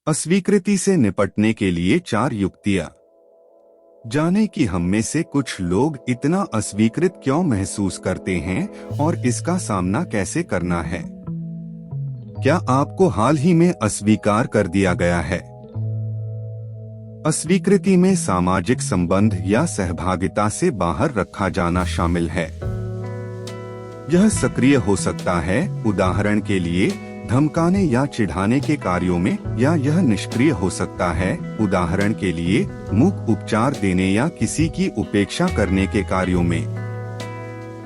अस्वीकृति से निपटने के लिए 4 युक्तियां। जाने कि हम में से कुछ लोग इतना अस्वीकृत क्यों महसूस करते हैं और इसका सामना कैसे करना है। क्या आपको हाल ही में अस्वीकार कर दिया गया है? अस्वीकृति में सामाजिक संबंध या सहभागिता से बाहर रखा जाना शामिल है। यह सक्रिय हो सकता है, उदाहरण के लिए धमकाने या चिढ़ाने के कार्यों में, या यह निष्क्रिय हो सकता है, उदाहरण के लिए मूक उपचार देने या किसी की उपेक्षा करने के कार्यों में।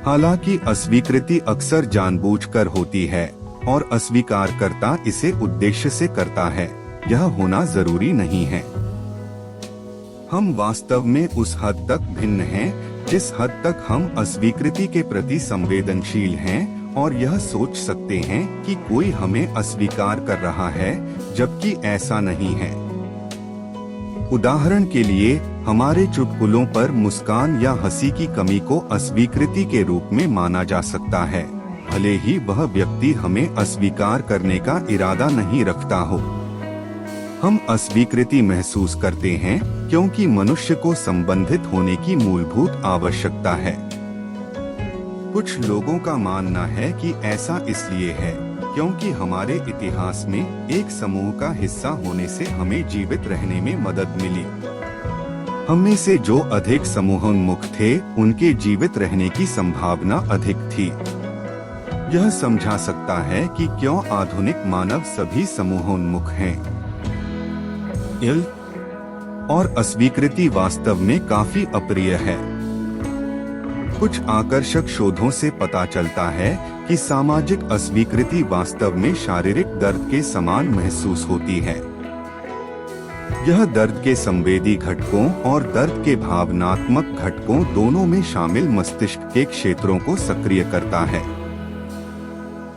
हालांकि अस्वीकृति अक्सर जानबूझकर होती है और अस्वीकारकर्ता इसे उद्देश्य से करता है, यह होना जरूरी नहीं है। हम वास्तव में उस हद तक भिन्न हैं जिस हद तक हम अस्वीकृति के प्रति संवेदनशील हैं और यह सोच सकते हैं कि कोई हमें अस्वीकार कर रहा है, जबकि ऐसा नहीं है। उदाहरण के लिए, हमारे चुटकुलों पर मुस्कान या हंसी की कमी को अस्वीकृति के रूप में माना जा सकता है, भले ही वह व्यक्ति हमें अस्वीकार करने का इरादा नहीं रखता हो। हम अस्वीकृति महसूस करते हैं क्योंकि मनुष्य को संबंधित होने की मूलभूत आवश्यकता है। कुछ लोगों का मानना है कि ऐसा इसलिए है क्योंकि हमारे इतिहास में एक समूह का हिस्सा होने से हमें जीवित रहने में मदद मिली। हममें से जो अधिक समूहोन्मुख थे, उनके जीवित रहने की संभावना अधिक थी। यह समझा सकता है कि क्यों आधुनिक मानव सभी समूहोन्मुख हैं। और अस्वीकृति वास्तव में काफी अप्रिय है। कुछ आकर्षक शोधों से पता चलता है कि सामाजिक अस्वीकृति वास्तव में शारीरिक दर्द के समान महसूस होती है। यह दर्द के संवेदी घटकों और दर्द के भावनात्मक घटकों दोनों में शामिल मस्तिष्क के क्षेत्रों को सक्रिय करता है।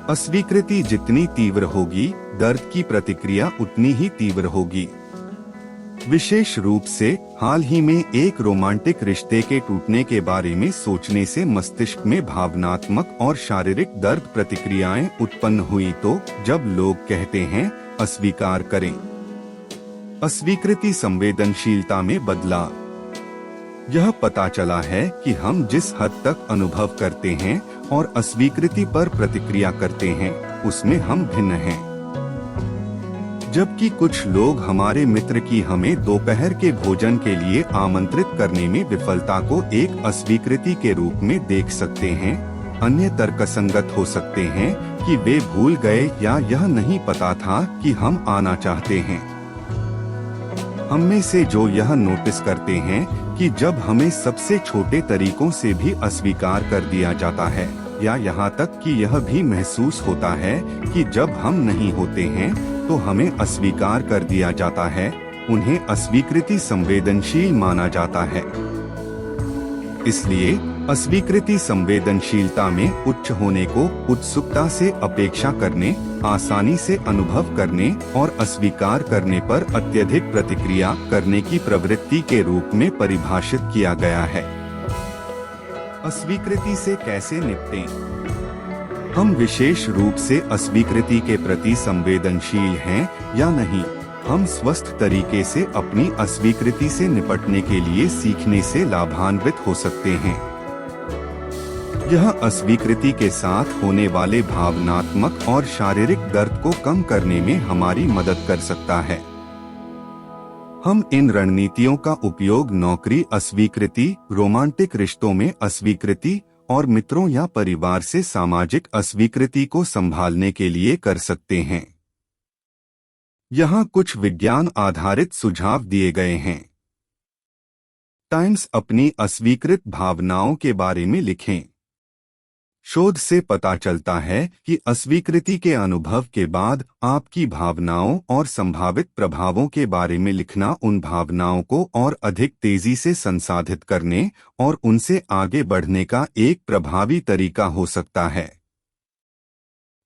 अस्वीकृति जितनी तीव्र होगी, दर्द की प्रतिक्रिया उतनी ही तीव्र होगी। विशेष रूप से हाल ही में एक रोमांटिक रिश्ते के टूटने के बारे में सोचने से मस्तिष्क में भावनात्मक और शारीरिक दर्द प्रतिक्रियाएं उत्पन्न हुई। तो जब लोग कहते हैं अस्वीकार करें, अस्वीकृति संवेदनशीलता में बदलाव। यह पता चला है कि हम जिस हद तक अनुभव करते हैं और अस्वीकृति पर प्रतिक्रिया करते हैं, उसमें हम भिन्न हैं। जबकि कुछ लोग हमारे मित्र की हमें दोपहर के भोजन के लिए आमंत्रित करने में विफलता को एक अस्वीकृति के रूप में देख सकते हैं, अन्य तर्कसंगत हो सकते हैं कि वे भूल गए या यह नहीं पता था कि हम आना चाहते हैं। हम में से जो यह नोटिस करते हैं कि जब हमें सबसे छोटे तरीकों से भी अस्वीकार कर दिया जाता है, या यहाँ तक कि यह भी महसूस होता है कि जब हम नहीं होते हैं तो हमें अस्वीकार कर दिया जाता है, उन्हें अस्वीकृति संवेदनशील माना जाता है। इसलिए अस्वीकृति संवेदनशीलता में उच्च होने को उत्सुकता से अपेक्षा करने, आसानी से अनुभव करने और अस्वीकार करने पर अत्यधिक प्रतिक्रिया करने की प्रवृत्ति के रूप में परिभाषित किया गया है। अस्वीकृति से कैसे निपटें? हम विशेष रूप से अस्वीकृति के प्रति संवेदनशील हैं या नहीं? हम स्वस्थ तरीके से अपनी अस्वीकृति से निपटने के लिए सीखने से लाभान्वित हो सकते हैं। यह अस्वीकृति के साथ होने वाले भावनात्मक और शारीरिक दर्द को कम करने में हमारी मदद कर सकता है। हम इन रणनीतियों का उपयोग नौकरी अस्वीकृति, रोमांटिक रिश्तों में अस्वीकृति और मित्रों या परिवार से सामाजिक अस्वीकृति को संभालने के लिए कर सकते हैं। यहाँ कुछ विज्ञान आधारित सुझाव दिए गए हैं। टाइम्स अपनी अस्वीकृत भावनाओं के बारे में लिखें। शोध से पता चलता है कि अस्वीकृति के अनुभव के बाद आपकी भावनाओं और संभावित प्रभावों के बारे में लिखना उन भावनाओं को और अधिक तेजी से संसाधित करने और उनसे आगे बढ़ने का एक प्रभावी तरीका हो सकता है।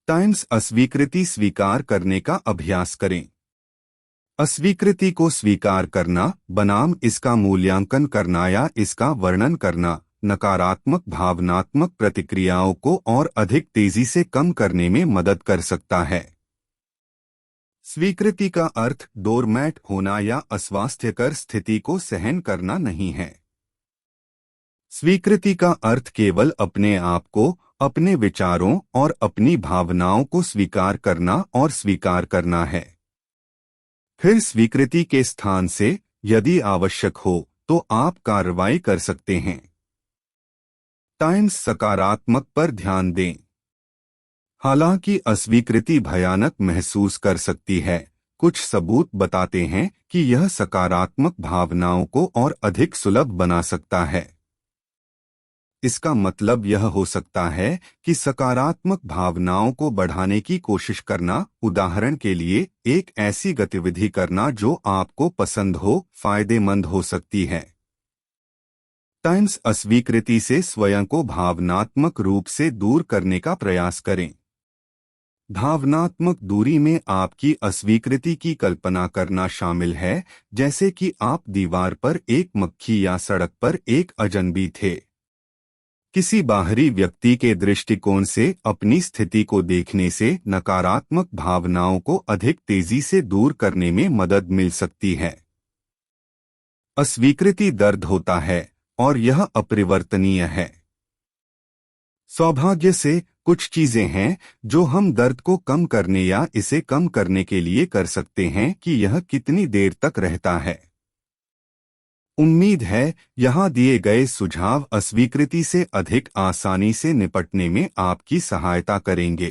टाइम्स अस्वीकृति स्वीकार करने का अभ्यास करें। अस्वीकृति को स्वीकार करना बनाम इसका मूल्यांकन करना या इसका वर्णन करना नकारात्मक भावनात्मक प्रतिक्रियाओं को और अधिक तेजी से कम करने में मदद कर सकता है। स्वीकृति का अर्थ डोरमैट होना या अस्वास्थ्यकर स्थिति को सहन करना नहीं है। स्वीकृति का अर्थ केवल अपने आप को, अपने विचारों और अपनी भावनाओं को स्वीकार करना और स्वीकार करना है। फिर स्वीकृति के स्थान से यदि आवश्यक हो तो आप कार्रवाई कर सकते हैं। टाइम्स सकारात्मक पर ध्यान दें। हालांकि अस्वीकृति भयानक महसूस कर सकती है, कुछ सबूत बताते हैं कि यह सकारात्मक भावनाओं को और अधिक सुलभ बना सकता है। इसका मतलब यह हो सकता है कि सकारात्मक भावनाओं को बढ़ाने की कोशिश करना, उदाहरण के लिए एक ऐसी गतिविधि करना जो आपको पसंद हो, फायदेमंद हो सकती है। टाइम्स अस्वीकृति से स्वयं को भावनात्मक रूप से दूर करने का प्रयास करें। भावनात्मक दूरी में आपकी अस्वीकृति की कल्पना करना शामिल है, जैसे कि आप दीवार पर एक मक्खी या सड़क पर एक अजनबी थे। किसी बाहरी व्यक्ति के दृष्टिकोण से अपनी स्थिति को देखने से नकारात्मक भावनाओं को अधिक तेजी से दूर करने में मदद मिल सकती है। अस्वीकृति दर्द होता है और यह अपरिवर्तनीय है। सौभाग्य से कुछ चीजें हैं जो हम दर्द को कम करने या इसे कम करने के लिए कर सकते हैं कि यह कितनी देर तक रहता है। उम्मीद है यहाँ दिए गए सुझाव अस्वीकृति से अधिक आसानी से निपटने में आपकी सहायता करेंगे।